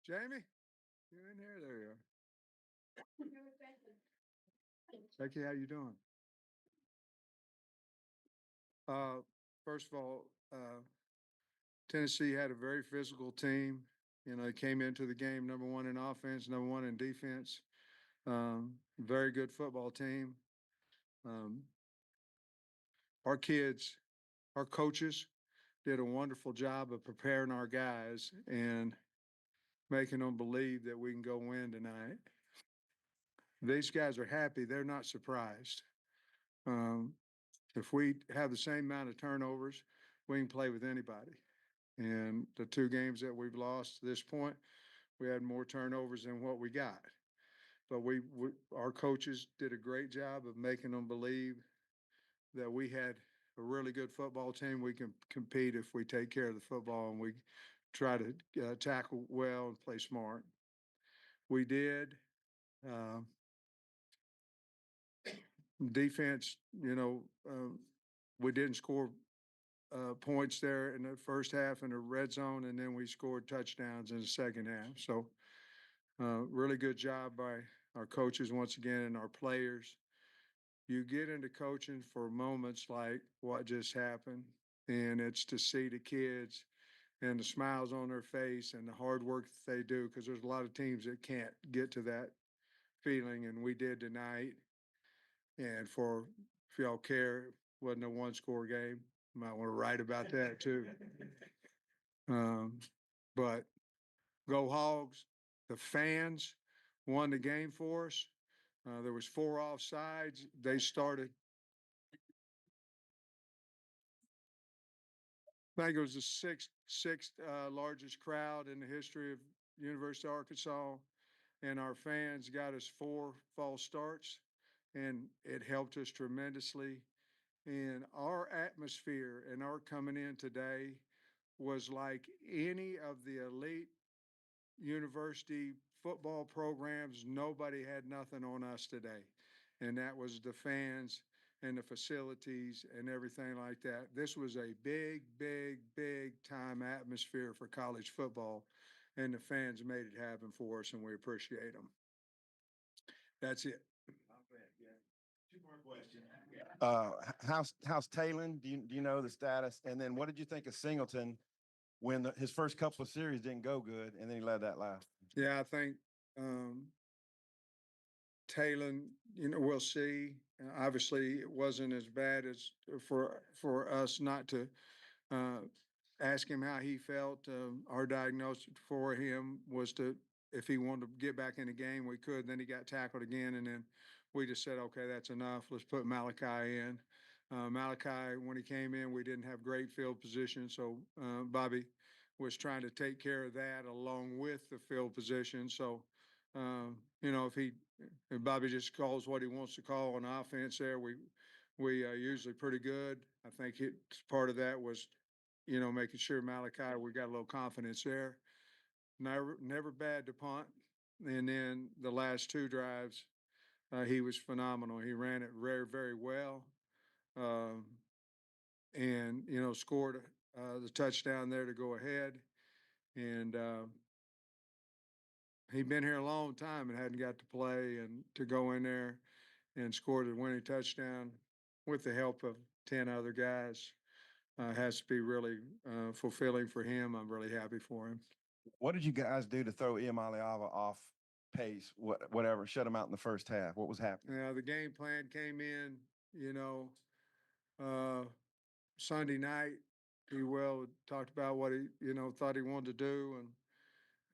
Jamie, you in here? There you are. Becky, how you doing? Uh, First of all, Tennessee had a very physical team. You know, they came into the game number one in offense, number one in defense. Very good football team. Um, our kids, our coaches did a wonderful job of preparing our guys and making them believe that we can go win tonight. These guys are happy. They're not surprised. Um, if we have the same amount of turnovers, we can play with anybody. And the two games that we've lost to this point, we had more turnovers than what we got. But our coaches did a great job of making them believe that we had a really good football team. We can compete if we take care of the football and we try to tackle well and play smart. We did. Uh, Defense, we didn't score points there in the first half in the red zone, and then we scored touchdowns in the second half. So, really good job by our coaches once again and our players. You get into coaching for moments like what just happened, and it's to see the kids and the smiles on their face and the hard work that they do, because there's a lot of teams that can't get to that feeling, and we did tonight. And if y'all care, wasn't a one-score game. Might want to write about that too. Um, but go Hogs! The fans won the game for us. There was 4 offsides. They started. I think it was the sixth largest crowd in the history of University of Arkansas, and our fans got us 4 false starts, and it helped us tremendously. And our atmosphere and our coming in today was like any of the elite university football programs. Nobody had nothing on us today. And that was the fans and the facilities and everything like that. This was a big, big, big time atmosphere for college football. And the fans made it happen for us, and we appreciate them. That's it. Two more questions. How's Talon? Do you know the status? And then what did you think of Singleton when his first couple of series didn't go good, and then he led that last? Yeah, I think Talon, we'll see. Obviously, it wasn't as bad as for us not to uh, ask him how he felt. Our diagnosis for him was to, if he wanted to get back in the game, we could. Then he got tackled again, and then we just said, okay, that's enough. Let's put Malachi in. Malachi, when he came in, we didn't have great field position, so Bobby was trying to take care of that along with the field position. So, if Bobby just calls what he wants to call on offense there, we usually pretty good. I think part of that was, making sure Malachi, we got a little confidence there. Never bad to punt. And then the last 2 drives, he was phenomenal. He ran it very, very well. Um, and, scored the touchdown there to go ahead. And he'd been here a long time and hadn't got to play, and to go in there and score the winning touchdown with the help of 10 other guys has to be really fulfilling for him. I'm really happy for him. What did you guys do to throw Iamaleava off pace? Whatever, shut him out in the first half. What was happening? Yeah, the game plan came in, uh, Sunday night. He talked about what he, thought he wanted to do,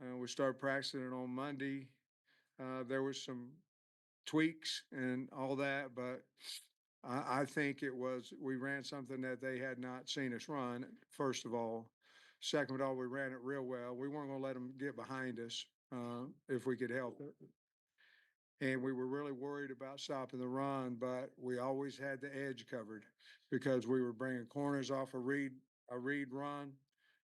and we started practicing it on Monday. There was some tweaks and all that, but I think we ran something that they had not seen us run, first of all. Second of all, we ran it real well. We weren't going to let them get behind us if we could help it. And we were really worried about stopping the run, but we always had the edge covered because we were bringing corners off a read run,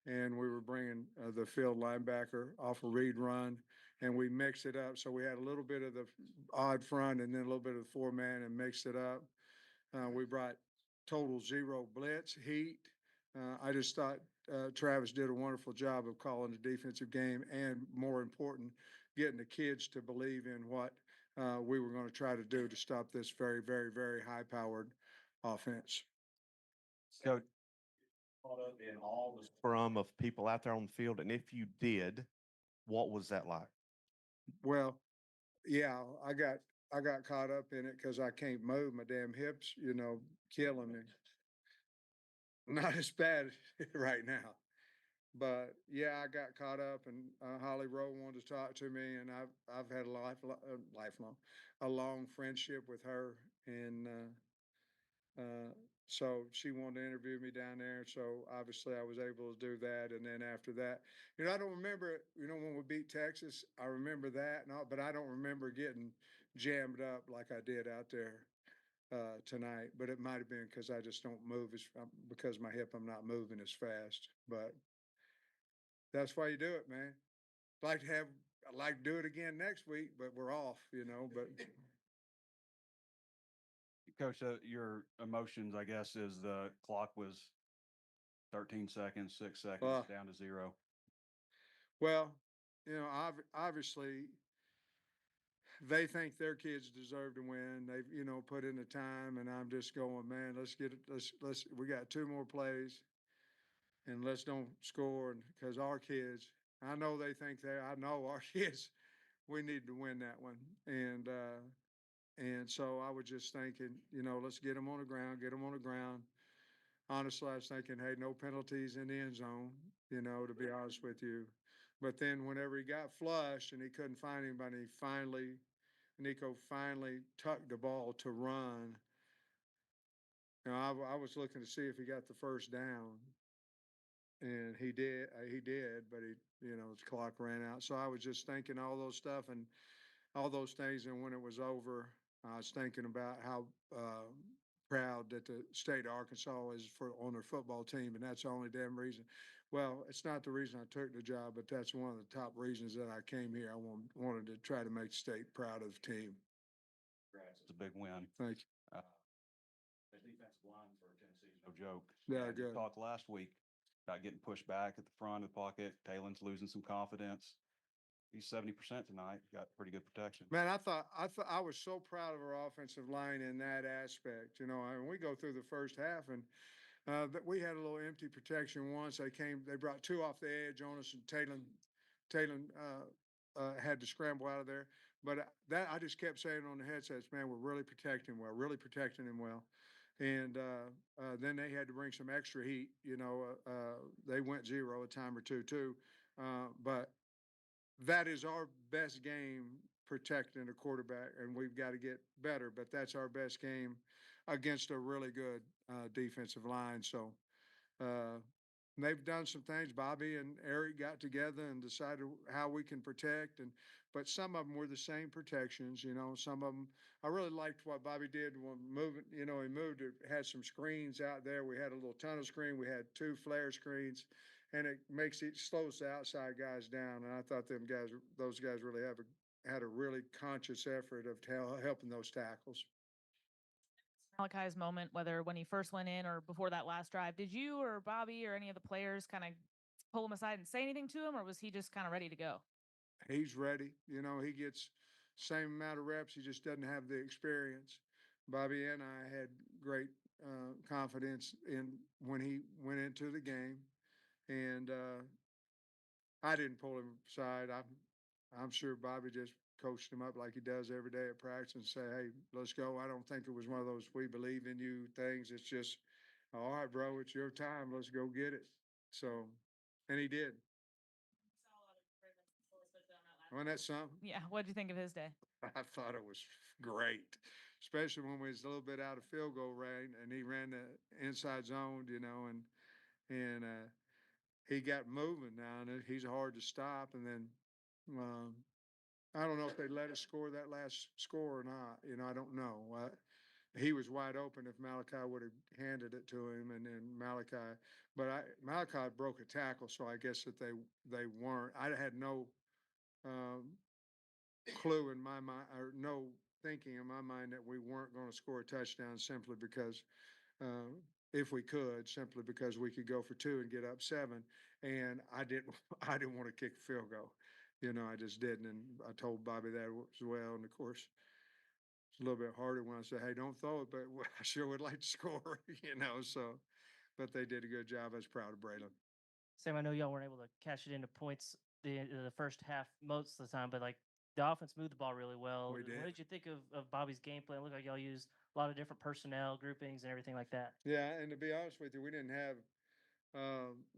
and we were bringing the field linebacker off a read run, and we mixed it up. So we had a little bit of the odd front and then a little bit of the 4-man and mixed it up. We brought total 0 blitz heat. I just thought Travis did a wonderful job of calling the defensive game, and more important, getting the kids to believe in what we were going to try to do to stop this very, very, very high-powered offense. Coach, Caught up in all the scrum of people out there on the field, and if you did, what was that like? Well, yeah, I got caught up in it because I can't move my damn hips, killing me. Not as bad right now. But yeah, I got caught up, and Holly Rowe wanted to talk to me, and I've had a lifelong, a long friendship with her, and so she wanted to interview me down there. So obviously, I was able to do that, and then after that, I don't remember it. When we beat Texas, I remember that, but I don't remember getting jammed up like I did out there tonight. But it might have been because I just don't move because my hip, I'm not moving as fast, but. That's why you do it, man. Like to have, I'd like to do it again next week, but we're off, but Coach, your emotions, I guess, is the clock was 13 seconds, 6 seconds down to 0. well, obviously they think their kids deserve to win. They've, put in the time, and I'm just going, man, let's get it. We got 2 more plays, and let's don't score. Because our kids, I know I know our kids, we need to win that one. And so I was just thinking, let's get them on the ground, get them on the ground. Honestly, I was thinking, hey, no penalties in the end zone, to be honest with you. But then whenever he got flushed and he couldn't find anybody, Nico finally tucked the ball to run. I was looking to see if he got the first down. And he did, but his clock ran out. So I was just thinking all those stuff and all those things. And when it was over, I was thinking about how proud that the state of Arkansas is on their football team, and that's the only damn reason. Well, it's not the reason I took the job, but that's one of the top reasons that I came here. I wanted to try to make the state proud of the team. It's a big win. Thank you. The defensive line for Tennessee is no joke. Yeah, And we good. talked last week about getting pushed back at the front of the pocket. Taylor's losing some confidence. He's 70% tonight. Got pretty good protection. Man, I was so proud of our offensive line in that aspect. We go through the first half, and we had a little empty protection once. They brought 2 off the edge on us, and Taylor had to scramble out of there. But that I just kept saying on the headsets, man, we're really protecting him well. And then they had to bring some extra heat. They went 0 a time or two too, but that is our best game protecting a quarterback, and we've got to get better. But that's our best game against a really good defensive line. So they've done some things. Bobby and Eric got together and decided how we can protect, but some of them were the same protections. Some of them I really liked what Bobby did when moving. He moved. It had some screens out there. We had a little tunnel screen. We had 2 flare screens. And it slows the outside guys down. And I thought those guys really had a really conscious effort of helping those tackles. Malachi's moment, whether when he first went in or before that last drive, did you or Bobby or any of the players kind of pull him aside and say anything to him, or was he just kind of ready to go? He's ready. He gets same amount of reps. He just doesn't have the experience. Bobby and I had great confidence in when he went into the game. And I didn't pull him aside. I'm sure Bobby just coached him up like he does every day at practice and say, "Hey, let's go." I don't think it was one of those "we believe in you" things. It's just, "All right, bro, it's your time. Let's go get it." So, and he did. Wasn't that something? Yeah. What did you think of his day? I thought it was great, especially when we was a little bit out of field goal range and he ran the inside zone, and he got moving now, and he's hard to stop. And then I don't know if they let us score that last score or not. I don't know. He was wide open if Malachi would have handed it to him, and then Malachi broke a tackle, so I guess that they weren't. I had no clue in my mind, or no thinking in my mind that we weren't going to score a touchdown simply because if we could, simply because we could go for two and get up 7. And I didn't, I didn't want to kick a field goal. I just didn't. And I told Bobby that as well. And of course, it's a little bit harder when I say, hey, don't throw it, but I sure would like to score, so, but they did a good job. I was proud of Braylon. Sam, I know y'all weren't able to cash it into points the first half most of the time, but like the offense moved the ball really well. We What did. did you think of Bobby's game plan? It looked like y'all used a lot of different personnel groupings and everything like that. Yeah, and to be honest with you, we didn't have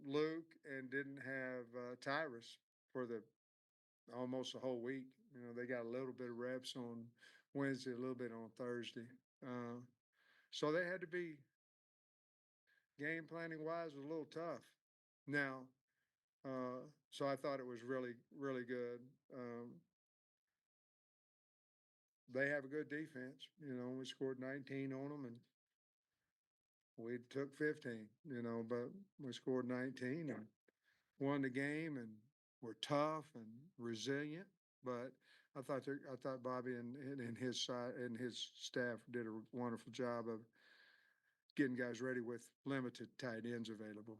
Luke and didn't have Tyrus for the almost the whole week. They got a little bit of reps on Wednesday, a little bit on Thursday. So they had to be game planning wise was a little tough. Now, so I thought it was really, really good. They have a good defense. We scored 19 on them and we took 15, but we scored 19 and won the game and were tough and resilient. But I thought Bobby and his side and his staff did a wonderful job of getting guys ready with limited tight ends available.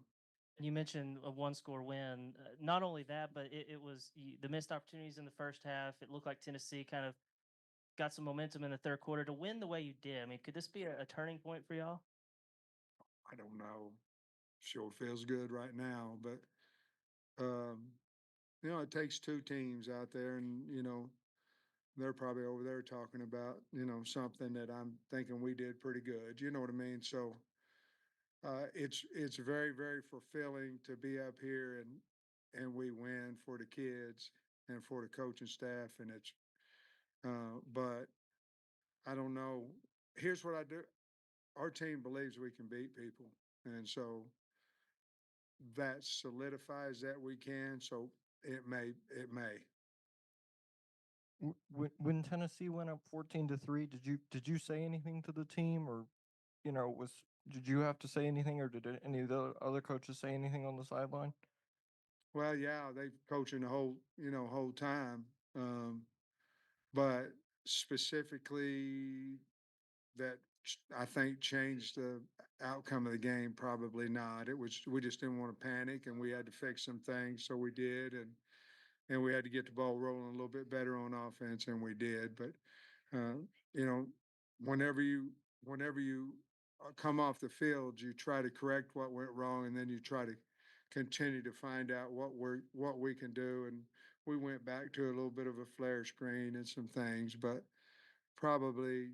And you mentioned a one-score win. Not only that, but it was the missed opportunities in the first half. It looked like Tennessee kind of got some momentum in the third quarter to win the way you did. I mean, could this be a turning point for y'all? I don't know. Sure feels good right now, but it takes two teams out there, and they're probably over there talking about something that I'm thinking we did pretty good. You know what I mean? So it's very, very fulfilling to be up here and we win for the kids and for the coaching staff, and it's but I don't know. Here's what I do. Our team believes we can beat people, and so that solidifies that we can. So it may. When Tennessee went up 14-3, did you say anything to the team, or did you have to say anything, or did any of the other coaches say anything on the sideline? Well, yeah, they coaching the whole time, but specifically that I think changed the outcome of the game. Probably not. We just didn't want to panic, and we had to fix some things, so we did, and we had to get the ball rolling a little bit better on offense, and we did. But you know, whenever you come off the field, you try to correct what went wrong, and then you try to continue to find out what we can do. And we went back to a little bit of a flare screen and some things, but probably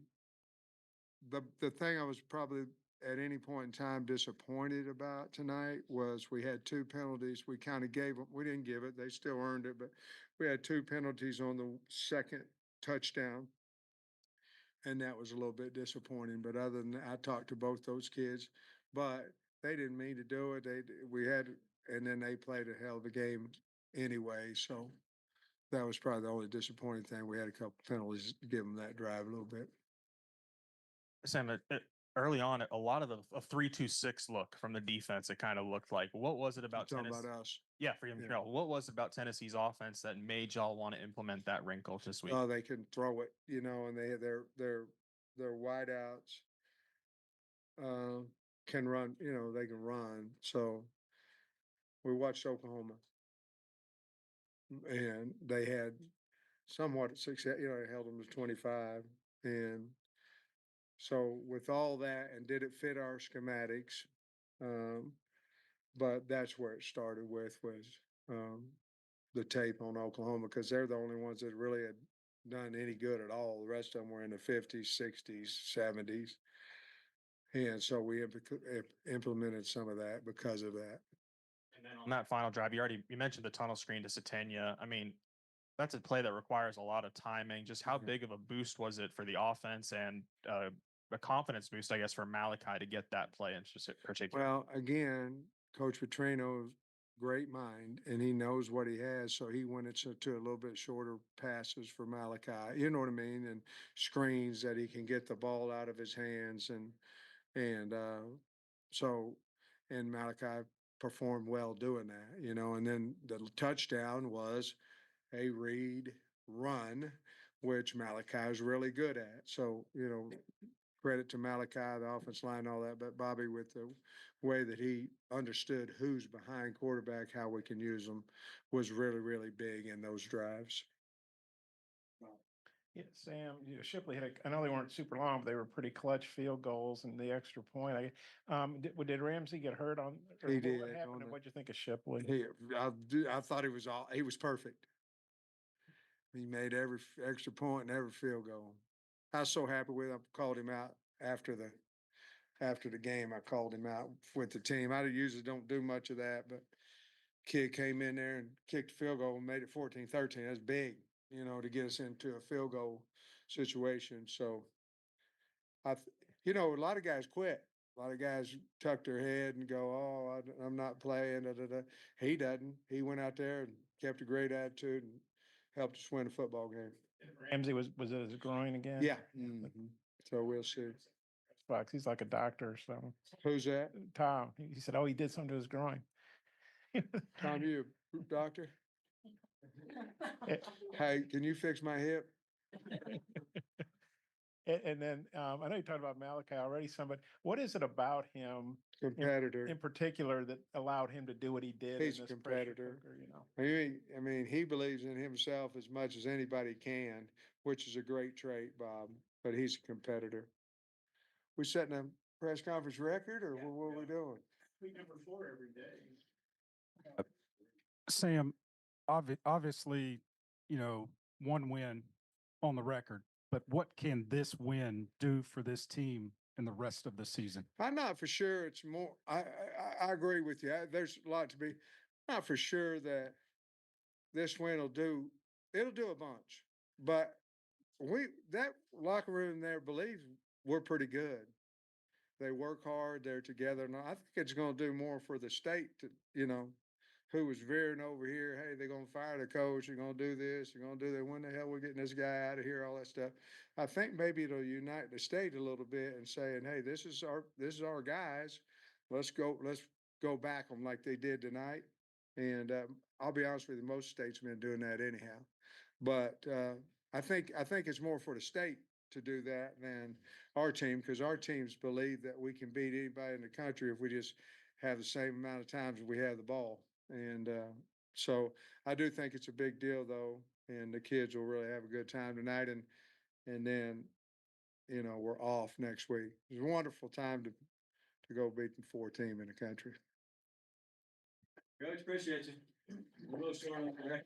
the thing I was probably at any point in time disappointed about tonight was we had two penalties. We kind of gave them, we didn't give it, they still earned it, but we had two penalties on the second touchdown. And that was a little bit disappointing. But other than that, I talked to both those kids, but they didn't mean to do it. And then they played a hell of a game anyway. So that was probably the only disappointing thing. We had a couple penalties to give them that drive a little bit. Sam, early on, a lot of a 3-2-6 look from the defense. It kind of looked like. What was it about Talking Tennessee? about us. Yeah, for Montreal. What was it about Tennessee's offense that made y'all want to implement that wrinkle this week? Oh, they can throw it, and they their wideouts can run. They can run. So we watched Oklahoma, and they had somewhat success. They held them to 25, and so with all that, and did it fit our schematics? But that's where it started with was the tape on Oklahoma, because they're the only ones that really had done any good at all. The rest of them were in the 50s, 60s, 70s. And so we implemented some of that because of that. And then on that final drive, you mentioned the tunnel screen to Satania. I mean, that's a play that requires a lot of timing. Just how big of a boost was it for the offense and a confidence boost, I guess, for Malachi to get that play in particular? Well, again, Coach Petrino's great mind, and he knows what he has. So he went to a little bit shorter passes for Malachi, you know what I mean? And screens that he can get the ball out of his hands. And so, and Malachi performed well doing that, and then the touchdown was a read run, which Malachi is really good at. So, credit to Malachi, the offense line, all that, but Bobby, with the way that he understood who's behind quarterback, how we can use them, was really, really big in those drives. Yeah, Sam, Shipley had, I know they weren't super long, but they were pretty clutch field goals and the extra point. Did Ramsey get hurt on? Or He what did, happened on and the- what'd you think of Shipley? I thought he was perfect. He made every extra point and every field goal. I was so happy with him. I called him out after the game. I called him out with the team. I usually don't do much of that, but kid came in there and kicked a field goal and made it 14-13. That's big, to get us into a field goal situation. So a lot of guys quit. A lot of guys tuck their head and go, "Oh, I'm not playing." Da, da, da. He doesn't. He went out there and kept a great attitude and helped us win a football game. Ramsey was it his groin again? Yeah. So we'll see. Fox, he's like a doctor or something. Who's that? Tom, he said, oh, he did something to his groin. Tom, you a doctor? Eh, Hey, can you fix my hip? And then I know you talked about Malachi already, but what is it about him Competitor. in particular that allowed him to do what he did? He's in a this pressure competitor. cooker, I mean, he believes in himself as much as anybody can, which is a great trait, Bob, but he's a competitor. We setting a press conference record or what are we doing? Number 4 every day. Sam, obviously, one win on the record, but what can this win do for this team in the rest of the season? I'm not for sure it's more, I agree with you. There's a lot to be, not for sure that this win it'll do a bunch, but that locker room there believes we're pretty good. They work hard, they're together. And I think it's going to do more for the state to, who was veering over here. Hey, they're going to fire the coach. You're going to do this. You're going to do that. When the hell we're getting this guy out of here? All that stuff. I think maybe it'll unite the state a little bit and saying, hey, this is our guys. Let's go back them like they did tonight. And I'll be honest with you, most states have been doing that anyhow. But I think it's more for the state to do that than our team, because our teams believe that we can beat anybody in the country if we just have the same amount of times we have the ball. And so I do think it's a big deal, though, and the kids will really have a good time tonight. And then, we're off next week. It's a wonderful time to go beat the 4 team in the country. Coach, appreciate you. We're a little short on the record.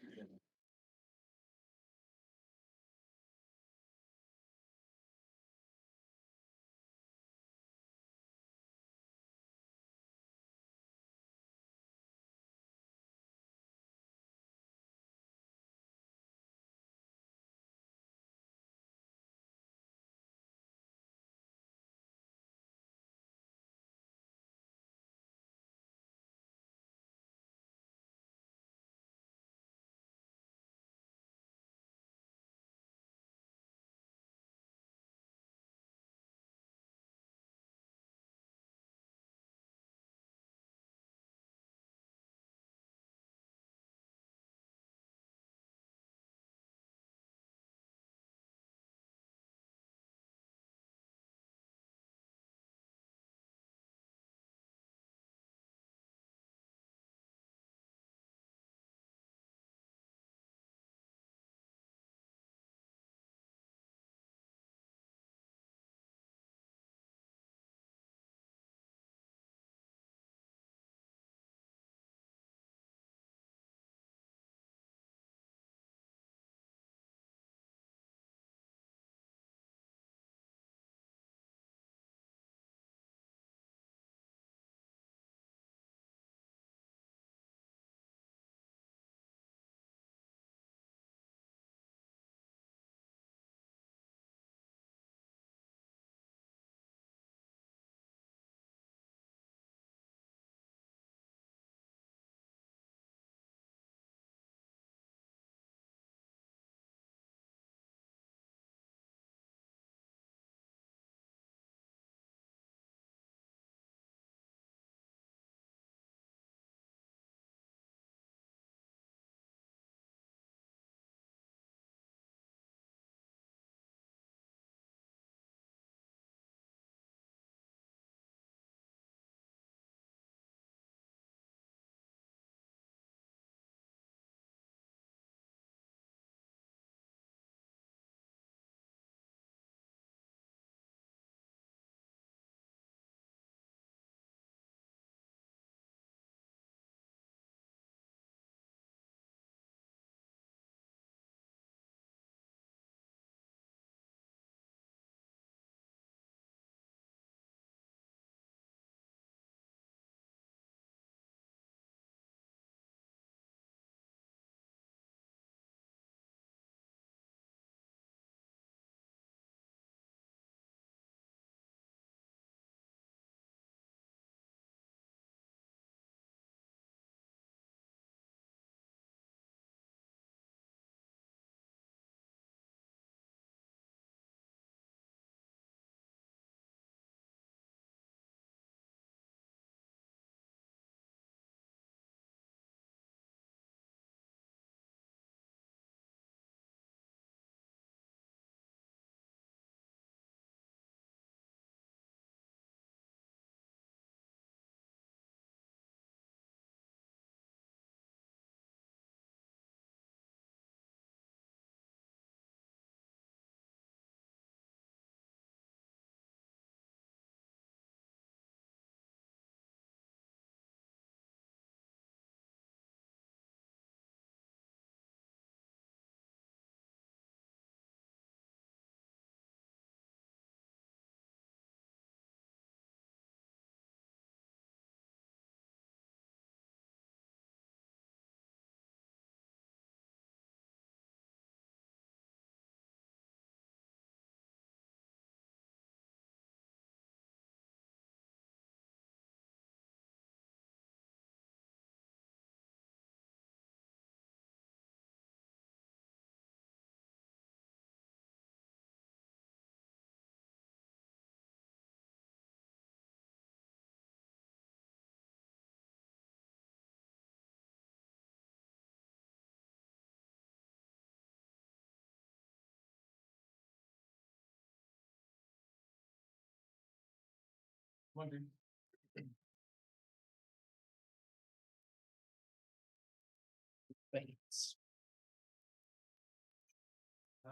All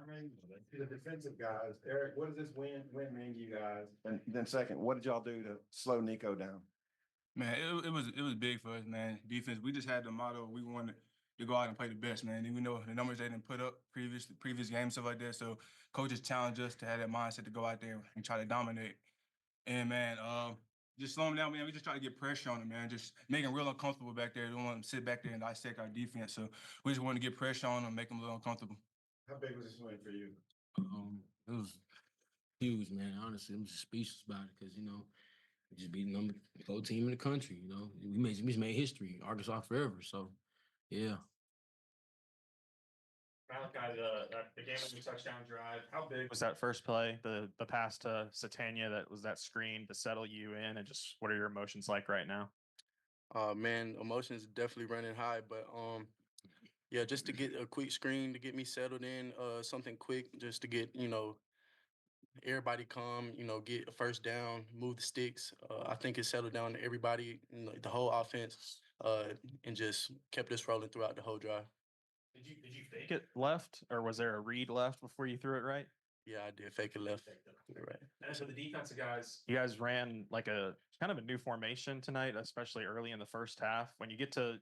right, the defensive guys, Eric, what does this win mean to you guys? And then second, what did y'all do to slow Nico down? Man, it was big for us, man. Defense, we just had the motto we wanted to go out and play the best, man. And we know the numbers they didn't put up previous games, stuff like that. So coaches challenged us to have that mindset to go out there and try to dominate. And man, just slow them down, man. We just try to get pressure on them, man. Just make them real uncomfortable back there. Don't want them to sit back there and dissect our defense. So we just want to get pressure on them, make them a little uncomfortable. How big was this win for you? It was huge, man. Honestly, I'm just speechless about it because we just beat the number 4 team in the country. We just made history, Arkansas forever. So, yeah. Malachi, the game-winning touchdown drive. How big was that first play? The pass to Satania that was that screen to settle you in, and just what are your emotions like right now? Man, emotions definitely running high, but yeah, just to get a quick screen to get me settled in, something quick just to get everybody calm, get a first down, move the sticks. I think it settled down everybody, the whole offense, and just kept us rolling throughout the whole drive. Did you fake it left, or was there a read left before you threw it right? Yeah, I did fake it left. You're right. And so the defensive guys, you guys ran like a kind of a new formation tonight, especially early in the first half. When you get to,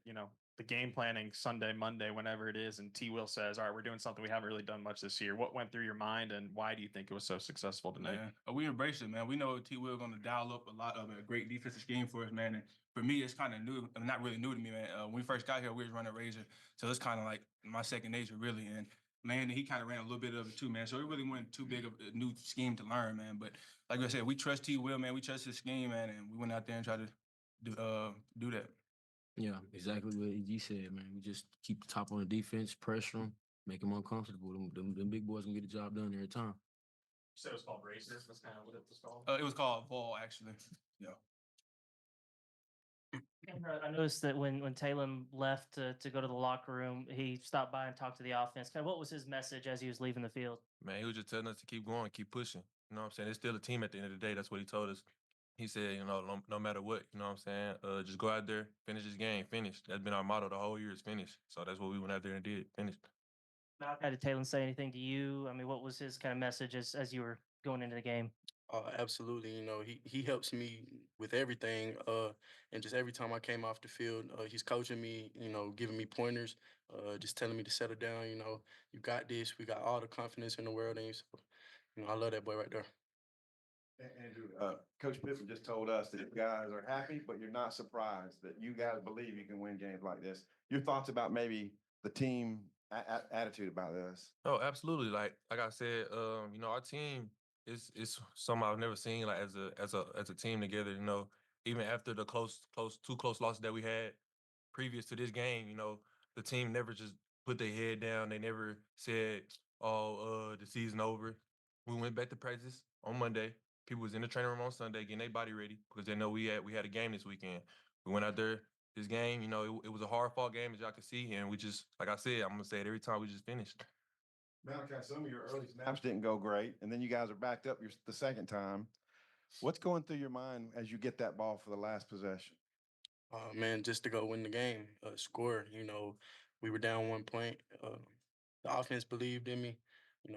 the game planning Sunday, Monday, whenever it is, and T Will says, all right, we're doing something we haven't really done much this year. What went through your mind, and why do you think it was so successful tonight? Man, we embrace it, man. We know T Will going to dial up a lot of a great defensive scheme for us, man. And for me, it's kind of new, not really new to me, man. When we first got here, we was running Razor, so it's kind of like my second nature, really. And man, he kind of ran a little bit of it too, man. So it really wasn't too big of a new scheme to learn, man. But like I said, we trust T Will, man. We trust his scheme, man, and we went out there and tried to do that. Yeah, exactly what he said, man. We just keep the top on the defense, pressure them, make them uncomfortable. Them big boys can get the job done every time. You said it was called Racers. That's kind of what it was called. It was called Ball, actually. Yeah. I noticed that when Talon left to go to the locker room, he stopped by and talked to the offense. Kind of what was his message as he was leaving the field? Man, he was just telling us to keep going, keep pushing. You know what I'm saying? It's still a team at the end of the day. That's what he told us. He said, no matter what, you know what I'm saying? Just go out there, finish this game, finish. That's been our motto the whole year is finish. So that's what we went out there and did, finished. Did Talon say anything to you? I mean, what was his kind of message as you were going into the game? Absolutely. He helps me with everything. And just every time I came off the field, he's coaching me, giving me pointers, just telling me to settle down. You got this. We got all the confidence in the world in you. So, I love that boy right there. Andrew, Coach Pittman just told us that you guys are happy, but you're not surprised that you guys believe you can win games like this. Your thoughts about maybe the team attitude about this? Oh, absolutely. Like I said, our team is something I've never seen like as a team together. Even after the two close losses that we had previous to this game, the team never just put their head down. They never said, "Oh, the season over." We went back to practice on Monday. People was in the training room on Sunday getting their body ready because they know we had a game this weekend. We went out there. This game, it was a hard-fought game, as y'all can see, and we just, like I said, I'm gonna say it every time, we just finished. Malachi, some of your early snaps didn't go great, and then you guys are backed up the second time. What's going through your mind as you get that ball for the last possession? Man, just to go win the game, score. We were down 1 point. The offense believed in me.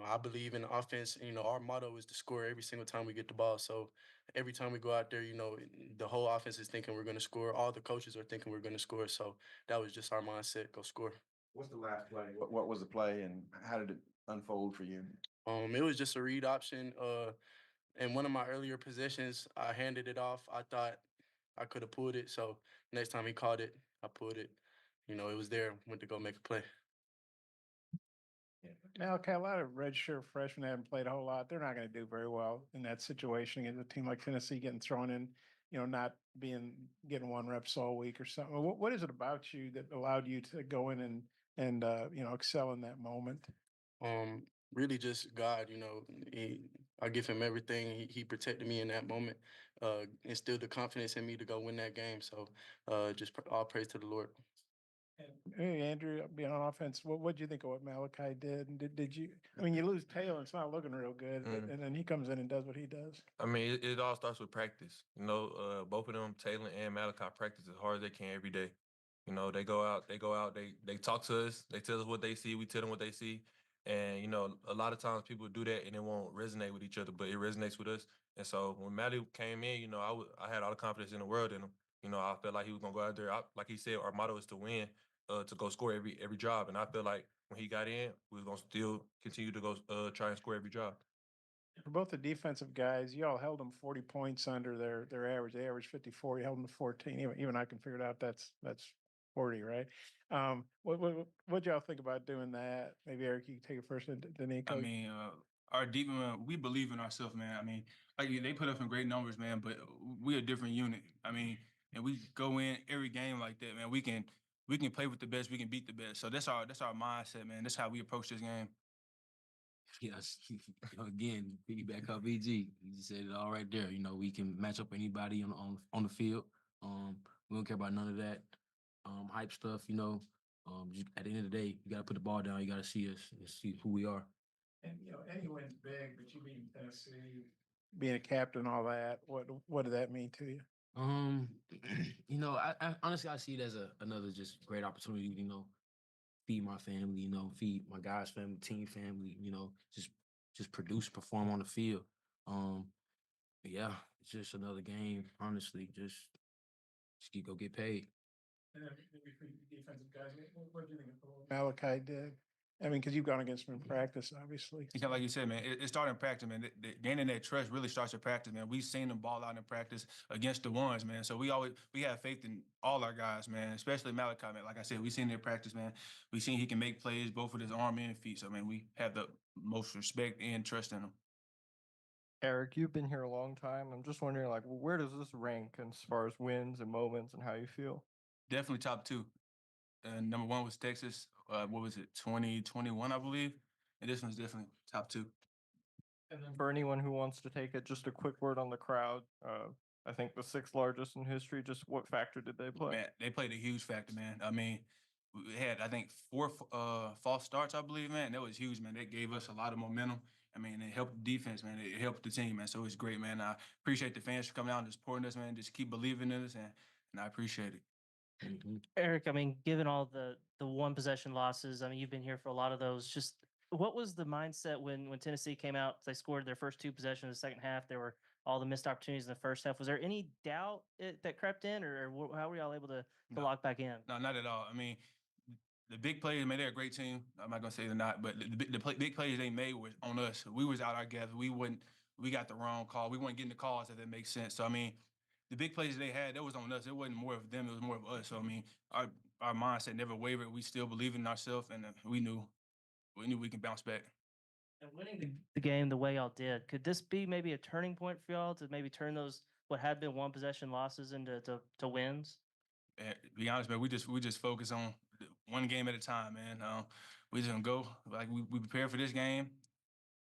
I believe in the offense. Our motto is to score every single time we get the ball. So every time we go out there, the whole offense is thinking we're going to score. All the coaches are thinking we're going to score. So that was just our mindset, go score. What's the last play? What was the play, and how did it unfold for you? It was just a read option. In one of my earlier possessions, I handed it off. I thought I could have pulled it. So next time he caught it, I pulled it. It was there. Went to go make a play. Malachi, a lot of redshirt freshmen haven't played a whole lot. They're not going to do very well in that situation against a team like Tennessee getting thrown in, not getting 1 reps all week or something. What is it about you that allowed you to go in and excel in that moment? Really just God, I give him everything. He protected me in that moment, instilled the confidence in me to go win that game. So just all praise to the Lord. Hey, Andrew, being on offense, what'd you think of what Malachi did? And did you, I mean, you lose Taylor, it's not looking real good, Mm. and then he comes in and does what he does. I mean, it all starts with practice. You know, both of them, Taylor and Malachi, practice as hard as they can every day. You know, they go out, they talk to us, they tell us what they see, we tell them what they see. And, you know, a lot of times people do that and it won't resonate with each other, but it resonates with us. And so when Matty came in, you know, I had all the confidence in the world in him. You know, I felt like he was gonna go out there. Like he said, our motto is to win, to go score every job. And I feel like when he got in, we was gonna still continue to go try and score every job. For both the defensive guys, you all held them 40 points under their average. They averaged 54. You held them to 14. Even I can figure it out. That's 40, right? What y'all think about doing that? Maybe Eric, you can take it first, and then I Coach. mean, our deep we believe in ourselves, man. I mean, like they put up some great numbers, man, but we're a different unit. I mean, and we go in every game like that, man. We can play with the best, we can beat the best. So that's our mindset, man. That's how we approach this game. Yes, again, piggyback up VG. He said it all right there. You know, we can match up anybody on the field. We don't care about none of that hype stuff. You know, just at the end of the day, you got to put the ball down. You got to see us and see who we are. And any win's big, but you being Tennessee, being a captain, all that. What does that mean to you? You know, I honestly I see it as another just great opportunity. You know, feed my family, you know, feed my guys' family, team family, you know, just produce, perform on the field. But yeah, it's just another game, honestly. Just go get paid. And then maybe for the defensive guys, what do you think of what Malachi did? I mean, because you've gone against him in practice, obviously. Yeah, like you said, man, it started in practice, man. Gaining that trust really starts in practice, man. We've seen them ball out in practice against the ones, man. So we have faith in all our guys, man, especially Malachi, man. Like I said, we've seen it in practice, man. We've seen he can make plays both with his arm and feet. So, man, we have the most respect and trust in him. Eric, you've been here a long time. I'm just wondering, like, where does this rank as far as wins and moments and how you feel? Definitely top two. Number one was Texas. What was it, 2021, I believe? And this one's definitely top two. And then for anyone who wants to take it, just a quick word on the crowd. I think the sixth largest in history. Just what factor did they play? Man, they played a huge factor, man. I mean, we had, I think, 4 false starts, I believe, man. That was huge, man. That gave us a lot of momentum. I mean, it helped the defense, man. It helped the team, man. So it was great, man. I appreciate the fans for coming out and supporting us, man. Just keep believing in us, and I appreciate it. Eric, I mean, given all the one possession losses, I mean, you've been here for a lot of those. Just what was the mindset when Tennessee came out? They scored their first 2 possessions in the second half. There were all the missed opportunities in the first half. Was there any doubt that crept in, or how were y'all able to lock back in? No, not at all. I mean, the big plays, man, they're a great team. I'm not gonna say they're not, but big plays they made was on us. We was out our gather. We got the wrong call. We weren't getting the calls, if that makes sense. So I mean, the big plays they had, that was on us. It wasn't more of them. It was more of us. So I mean, our mindset never wavered. We still believe in ourselves, and we knew we can bounce back. And winning the game the way y'all did, could this be maybe a turning point for y'all to maybe turn those what had been one possession losses into to wins? And to be honest, man, we just focus on one game at a time, man. We just gonna go like we prepared for this game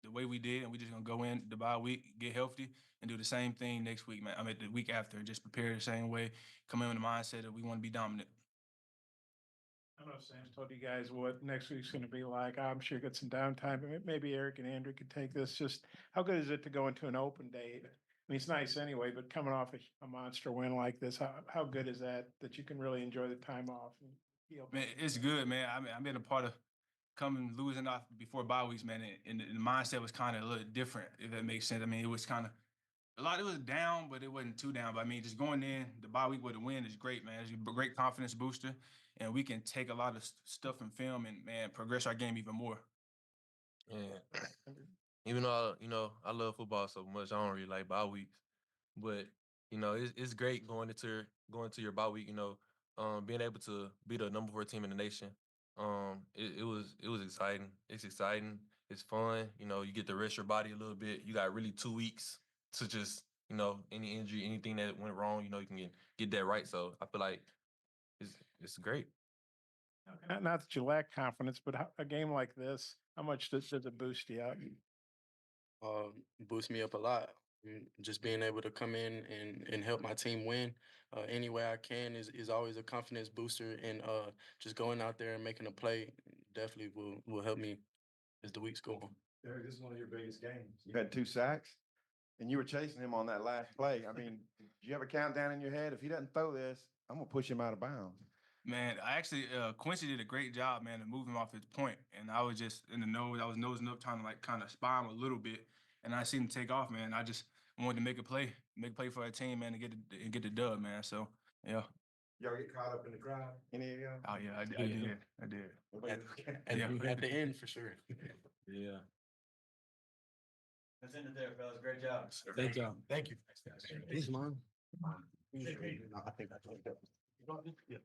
the way we did, and we just gonna go in the bye week, get healthy, and do the same thing next week, man. I mean, the week after, just prepare the same way, come in with the mindset that we want to be dominant. I don't know if Sam's told you guys what next week's going to be like. I'm sure you got some downtime, but maybe Eric and Andrew could take this. Just how good is it to go into an open day? I mean, it's nice anyway, but coming off a monster win like this, how good is that you can really enjoy the time off? And feel Man, it's good, man. I mean, I've been a part of coming losing off before bye weeks, man, and the mindset was kind of a little different, if that makes sense. I mean, it was kind of it was down, but it wasn't too down. But I mean, just going in the bye week with a win is great, man. It's a great confidence booster, and we can take a lot of stuff and film and man progress our game even more. Yeah. Even though I love football so much, I don't really like bye weeks. But it's great going into your bye week. Being able to be the number 4 team in the nation. It was exciting. It's exciting. It's fun. You get to rest your body a little bit. You got really 2 weeks to just any injury, anything that went wrong. You can get that right. So I feel like it's great. not that you lack confidence, but a game like this, how much does it boost you up? Boost me up a lot. just being able to come in and help my team win any way I can is always a confidence booster. And just going out there and making a play definitely will help me as the weeks go on. Derek, this is one of your biggest games. You had 2 sacks, and you were chasing him on that last play. I mean, do you have a countdown in your head? If he doesn't throw this, I'm gonna push him out of bounds. Man, I actually Quincy did a great job, man, of moving him off his point, and I was just in the nose. I was nosing up, trying to like kind of spy him a little bit, and I seen him take off, man. I just wanted to make a play for our team, man, and get the dub, man. So yeah. Y'all get caught up in the crowd? Any of y'all? Oh yeah, I did. At the end for sure. Yeah. That's in there, fellas. Great job. Thank y'all. Thank you. Thanks, man. I think I told you.